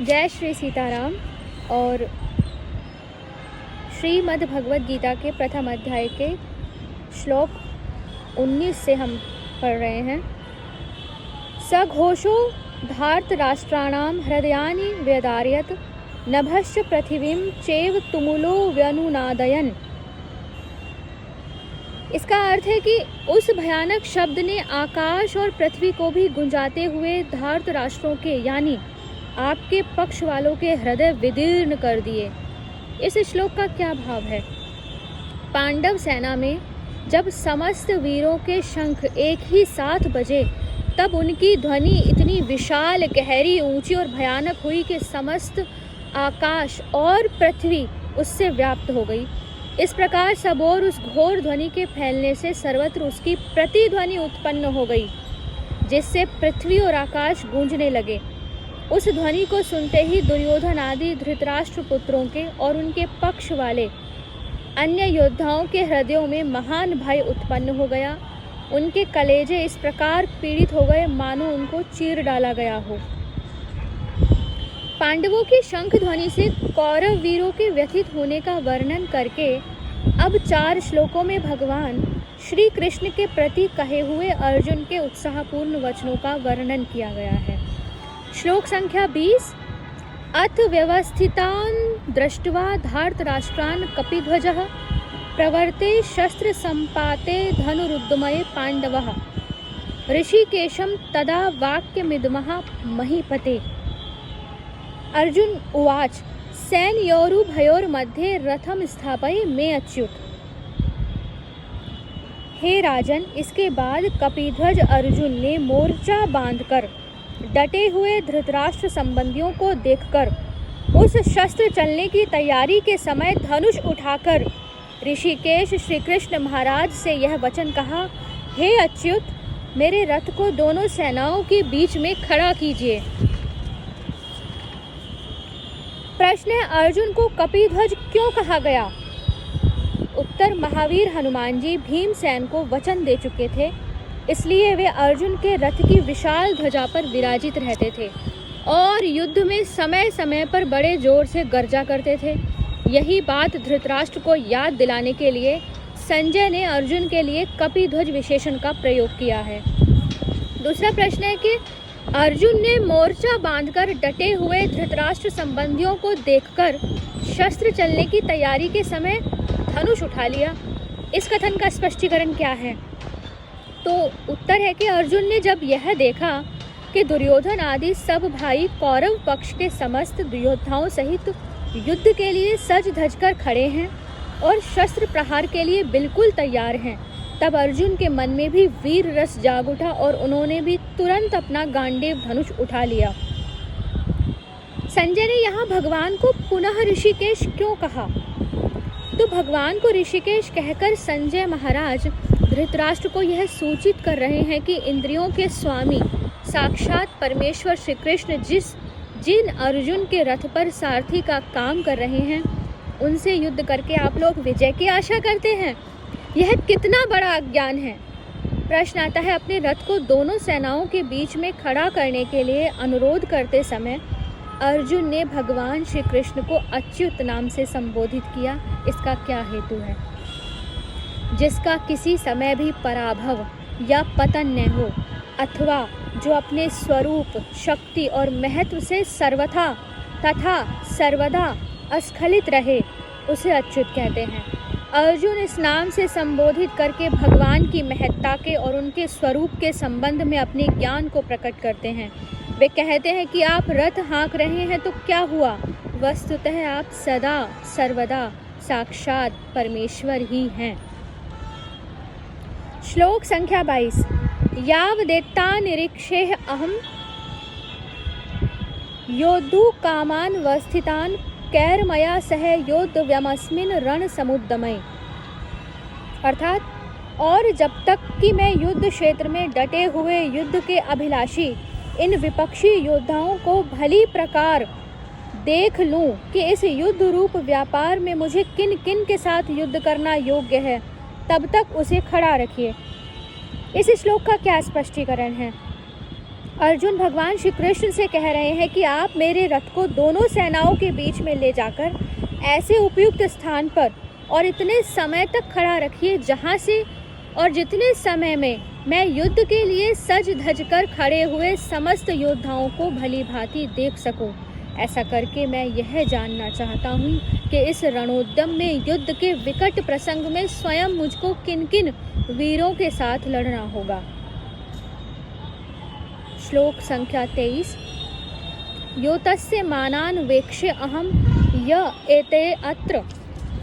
जय श्री सीताराम। और श्रीमद् भगवद गीता के प्रथम अध्याय के श्लोक 19 से हम पढ़ रहे हैं। सघोषो धार्तराष्ट्राणां हृदयानि व्यदारयत् नभश्च पृथिवीं चैव तुमुलो व्यनुनादयन्। इसका अर्थ है कि उस भयानक शब्द ने आकाश और पृथ्वी को भी गुंजाते हुए धार्त राष्ट्रों के यानी आपके पक्ष वालों के हृदय विदीर्ण कर दिए। इस श्लोक का क्या भाव है? पांडव सेना में जब समस्त वीरों के शंख एक ही साथ बजे तब उनकी ध्वनि इतनी विशाल, गहरी, ऊंची और भयानक हुई कि समस्त आकाश और पृथ्वी उससे व्याप्त हो गई। इस प्रकार सब ओर उस घोर ध्वनि के फैलने से सर्वत्र उसकी प्रतिध्वनि उत्पन्न हो गई, जिससे पृथ्वी और आकाश गूंजने लगे। उस ध्वनि को सुनते ही दुर्योधन आदि धृतराष्ट्र पुत्रों के और उनके पक्ष वाले अन्य योद्धाओं के हृदयों में महान भय उत्पन्न हो गया। उनके कलेजे इस प्रकार पीड़ित हो गए मानो उनको चीर डाला गया हो। पांडवों की शंख ध्वनि से कौरव वीरों के व्यथित होने का वर्णन करके अब 4 श्लोकों में भगवान श्री कृष्ण के प्रति कहे हुए अर्जुन के उत्साहपूर्ण वचनों का वर्णन किया गया है। श्लोक संख्या 20। अथ व्यवस्थितान् दृष्ट्वा धार्तराष्ट्रान् कपिध्वजः प्रवर्ते शस्त्र संपाते धनुरुद्यमये पांडवः ऋषिकेशं तदा वाक्यमिदमः महीपते। अर्जुन उवाच सैन्योरुभयोर्मध्ये रथम स्थापय मे अच्युत। हे राजन, इसके बाद कपिध्वज अर्जुन ने मोर्चा बांधकर डटे हुए धृतराष्ट्र संबंधियों को देखकर उस शस्त्र चलने की तैयारी के समय धनुष उठाकर ऋषिकेश श्री कृष्ण महाराज से यह वचन कहा, हे अच्युत, मेरे रथ को दोनों सेनाओं के बीच में खड़ा कीजिए। प्रश्न है, अर्जुन को कपिध्वज क्यों कहा गया? उत्तर, महावीर हनुमान जी भीमसेन को वचन दे चुके थे, इसलिए वे अर्जुन के रथ की विशाल ध्वजा पर विराजित रहते थे और युद्ध में समय समय पर बड़े जोर से गर्जा करते थे। यही बात धृतराष्ट्र को याद दिलाने के लिए संजय ने अर्जुन के लिए कपिध्वज विशेषण का प्रयोग किया है। दूसरा प्रश्न है कि अर्जुन ने मोर्चा बांधकर डटे हुए धृतराष्ट्र संबंधियों को देखकर शस्त्र चलने की तैयारी के समय धनुष उठा लिया। इस कथन का स्पष्टीकरण क्या है? तो उत्तर है कि अर्जुन ने जब यह देखा कि दुर्योधन आदि सब भाई कौरव पक्ष के समस्त योद्धाओं सहित युद्ध के लिए सज धज कर खड़े हैं और शस्त्र प्रहार के लिए बिल्कुल तैयार हैं, तब अर्जुन के मन में भी वीर रस जाग उठा और उन्होंने भी तुरंत अपना गांडीव धनुष उठा लिया। संजय ने यहाँ भगवान को पुनः ऋषिकेश क्यों कहा? तो भगवान को ऋषिकेश कहकर संजय महाराज धृतराष्ट्र को यह सूचित कर रहे हैं कि इंद्रियों के स्वामी साक्षात परमेश्वर श्री कृष्ण जिन अर्जुन के रथ पर सारथी का काम कर रहे हैं, उनसे युद्ध करके आप लोग विजय की आशा करते हैं। यह कितना बड़ा अज्ञान है। प्रश्न आता है, अपने रथ को दोनों सेनाओं के बीच में खड़ा करने के लिए अनुरोध करते समय अर्जुन ने भगवान श्री कृष्ण को अच्युत नाम से संबोधित किया। इसका क्या हेतु है? जिसका किसी समय भी पराभव या पतन न हो अथवा जो अपने स्वरूप, शक्ति और महत्व से सर्वथा तथा सर्वदा अस्खलित रहे, उसे अच्युत कहते हैं। अर्जुन इस नाम से संबोधित करके भगवान की महत्ता के और उनके स्वरूप के संबंध में अपने ज्ञान को प्रकट करते हैं। वे कहते हैं कि आप रथ हाँक रहे हैं तो क्या हुआ, वस्तुतः आप सदा सर्वदा साक्षात परमेश्वर ही हैं। श्लोक संख्या 22। यावदेत्ता निरीक्षेह अहम योद्धु कामान वस्थितान कैर्मया सह योद्धव्यमस्मिन् रण समुद्दमय। अर्थात, और जब तक कि मैं युद्ध क्षेत्र में डटे हुए युद्ध के अभिलाषी इन विपक्षी योद्धाओं को भली प्रकार देख लूं कि इस युद्ध रूप व्यापार में मुझे किन किन के साथ युद्ध करना योग्य है, तब तक उसे खड़ा रखिए। इस श्लोक का क्या स्पष्टीकरण है? अर्जुन भगवान श्री कृष्ण से कह रहे हैं कि आप मेरे रथ को दोनों सेनाओं के बीच में ले जाकर ऐसे उपयुक्त स्थान पर और इतने समय तक खड़ा रखिए जहाँ से और जितने समय में मैं युद्ध के लिए सज धज कर खड़े हुए समस्त योद्धाओं को भली भांति देख सकूं। ऐसा करके मैं यह जानना चाहता हूँ कि इस रणोद्यम में युद्ध के विकट प्रसंग में स्वयं मुझको किन किन वीरों के साथ लड़ना होगा। श्लोक संख्या 23। यो तस्य मानान् वेक्ष्य अहं य एते अत्र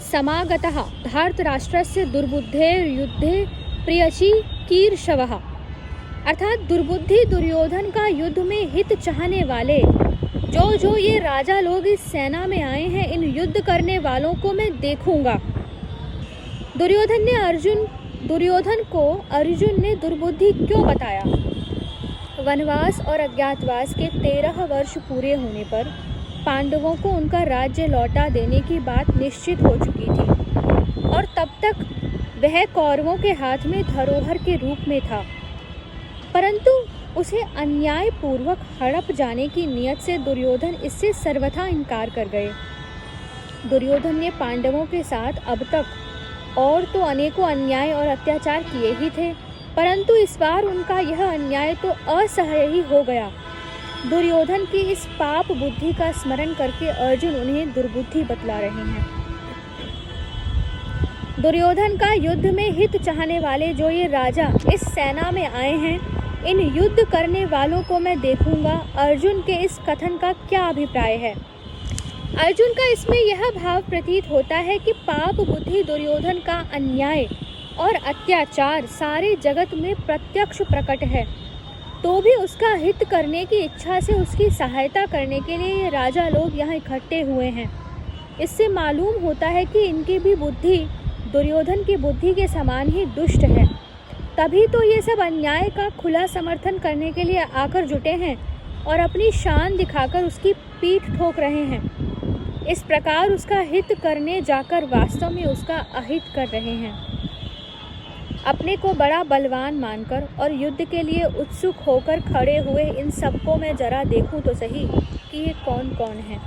समागतः धार्तराष्ट्रस्य दुर्बुद्धेर्युद्धे प्रियचिकीर्षवः। अर्थात दुर्बुद्धि दुर्योधन का युद्ध में हित चाहने वाले जो ये राजा लोग इस सेना में आए हैं, इन युद्ध करने वालों को मैं देखूंगा। दुर्योधन को अर्जुन ने दुर्बुद्धि क्यों बताया? वनवास और अज्ञातवास के 13 वर्ष पूरे होने पर पांडवों को उनका राज्य लौटा देने की बात निश्चित हो चुकी थी और तब तक वह कौरवों के हाथ में धरोहर के रूप में था, परंतु उसे अन्यायपूर्वक हड़प जाने की नियत से दुर्योधन इससे सर्वथा इनकार कर गए। दुर्योधन ने पांडवों के साथ अब तक और तो अनेकों अन्याय और अत्याचार किए ही थे, परंतु इस बार उनका यह अन्याय तो असह्य ही हो गया। दुर्योधन की इस पाप बुद्धि का स्मरण करके अर्जुन उन्हें दुर्बुद्धि बतला रहे हैं। दुर्योधन का युद्ध में हित चाहने वाले जो ये राजा इस सेना में आए हैं, इन युद्ध करने वालों को मैं देखूंगा। अर्जुन के इस कथन का क्या अभिप्राय है? अर्जुन का इसमें यह भाव प्रतीत होता है कि पाप बुद्धि दुर्योधन का अन्याय और अत्याचार सारे जगत में प्रत्यक्ष प्रकट है, तो भी उसका हित करने की इच्छा से उसकी सहायता करने के लिए ये राजा लोग यहाँ इकट्ठे हुए हैं। इससे मालूम होता है कि इनकी भी बुद्धि दुर्योधन की बुद्धि के समान ही दुष्ट है, तभी तो ये सब अन्याय का खुला समर्थन करने के लिए आकर जुटे हैं और अपनी शान दिखाकर उसकी पीठ ठोक रहे हैं। इस प्रकार उसका हित करने जाकर वास्तव में उसका अहित कर रहे हैं। अपने को बड़ा बलवान मानकर और युद्ध के लिए उत्सुक होकर खड़े हुए इन सबको मैं जरा देखूं तो सही कि ये कौन कौन हैं,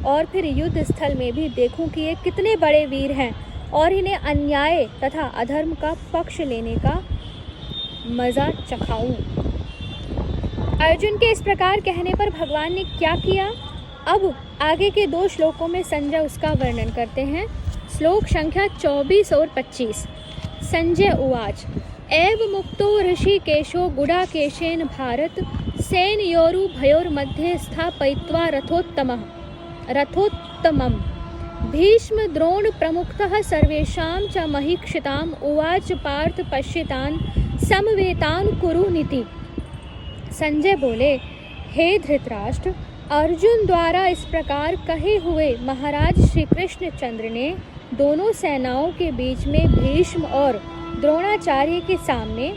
और फिर युद्ध स्थल में भी देखूं कि ये कितने बड़े वीर हैं और इन्हें अन्याय तथा अधर्म का पक्ष लेने का मज़ा चखाऊं। अर्जुन के इस प्रकार कहने पर भगवान ने क्या किया? अब आगे के 2 श्लोकों में संजय उसका वर्णन करते हैं। श्लोक संख्या 24 और 25। संजय उवाच एव मुक्तो ऋषिकेशो गुडाकेशेन भारत सेनयोरुभयोर्मध्ये स्थापयित्वा रथोत्तमम् भीष्म द्रोण प्रमुखतः सर्वेषां च महीक्षिताम् उवाच पार्थ पश्यतान् समवेतान् कुरु नीति। संजय बोले, हे धृतराष्ट्र, अर्जुन द्वारा इस प्रकार कहे हुए महाराज श्री कृष्ण चंद्र ने दोनों सेनाओं के बीच में भीष्म और द्रोणाचार्य के सामने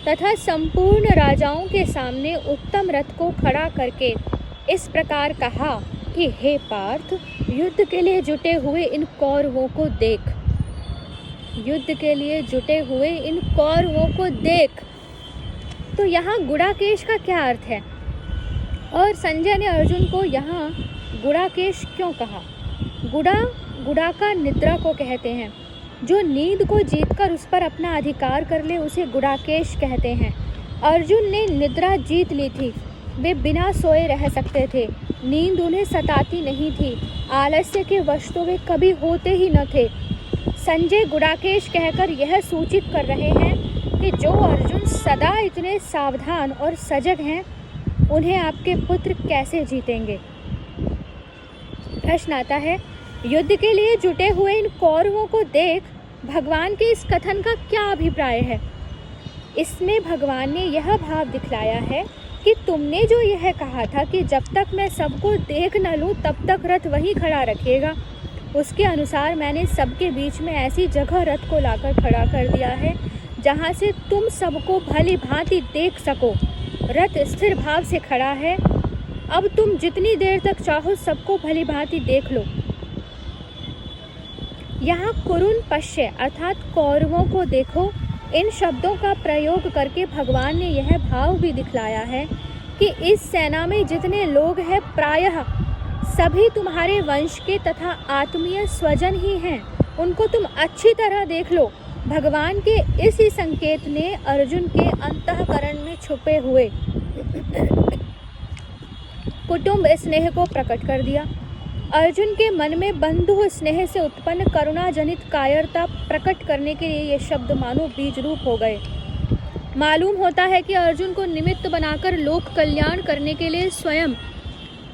तथा संपूर्ण राजाओं के सामने उत्तम रथ को खड़ा करके इस प्रकार कहा कि हे पार्थ, युद्ध के लिए जुटे हुए इन कौरवों को देख। युद्ध के लिए जुटे हुए इन कौरवों को देख। तो यहाँ गुडाकेश का क्या अर्थ है? और संजय ने अर्जुन को यहाँ गुडाकेश क्यों कहा? गुड़ा का निद्रा को कहते हैं। जो नींद को जीतकर उस पर अपना अधिकार कर ले उसे गुडाकेश कहते हैं। अर्जुन ने निद्रा जीत ली थी। वे बिना सोए रह सकते थे, नींद उन्हें सताती नहीं थी, आलस्य के वश तो वे कभी होते ही न थे। संजय गुडाकेश कहकर यह सूचित कर रहे हैं कि जो अर्जुन सदा इतने सावधान और सजग हैं, उन्हें आपके पुत्र कैसे जीतेंगे? प्रश्न आता है, युद्ध के लिए जुटे हुए इन कौरवों को देख, भगवान के इस कथन का क्या अभिप्राय है? इसमें भगवान ने यह भाव दिखलाया है कि तुमने जो यह कहा था कि जब तक मैं सबको देख न लूँ तब तक रथ वहीं खड़ा रखिएगा, उसके अनुसार मैंने सबके बीच में ऐसी जगह रथ को लाकर खड़ा कर दिया है जहाँ से तुम सबको भली भांति देख सको। रथ स्थिर भाव से खड़ा है। अब तुम जितनी देर तक चाहो सबको भली भांति देख लो। यहाँ कुरुन पश्य अर्थात कौरवों को देखो, इन शब्दों का प्रयोग करके भगवान ने यह भाव भी दिखलाया है कि इस सेना में जितने लोग हैं प्रायः सभी तुम्हारे वंश के तथा आत्मीय स्वजन ही हैं। उनको तुम अच्छी तरह देख लो। भगवान के इसी संकेत ने अर्जुन के अंतःकरण में छुपे हुए कुटुंब स्नेह को प्रकट कर दिया। अर्जुन के मन में बंधु स्नेह से उत्पन्न करुणा जनित कायरता प्रकट करने के लिए ये शब्द मानो बीज रूप हो गए। मालूम होता है कि अर्जुन को निमित्त बनाकर लोक कल्याण करने के लिए स्वयं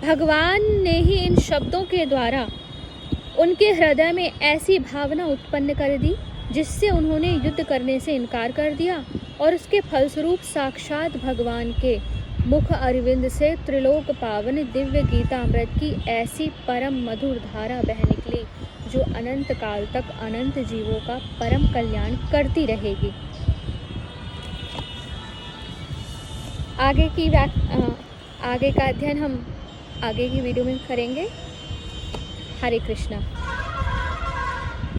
भगवान ने ही इन शब्दों के द्वारा उनके हृदय में ऐसी भावना उत्पन्न कर दी जिससे उन्होंने युद्ध करने से इनकार कर दिया और उसके फलस्वरूप साक्षात भगवान के मुख अरविंद से त्रिलोक पावन दिव्य गीतामृत की ऐसी परम मधुर धारा बह निकली जो अनंत काल तक अनंत जीवों का परम कल्याण करती रहेगी। आगे का अध्ययन हम आगे की वीडियो में करेंगे। हरे कृष्णा।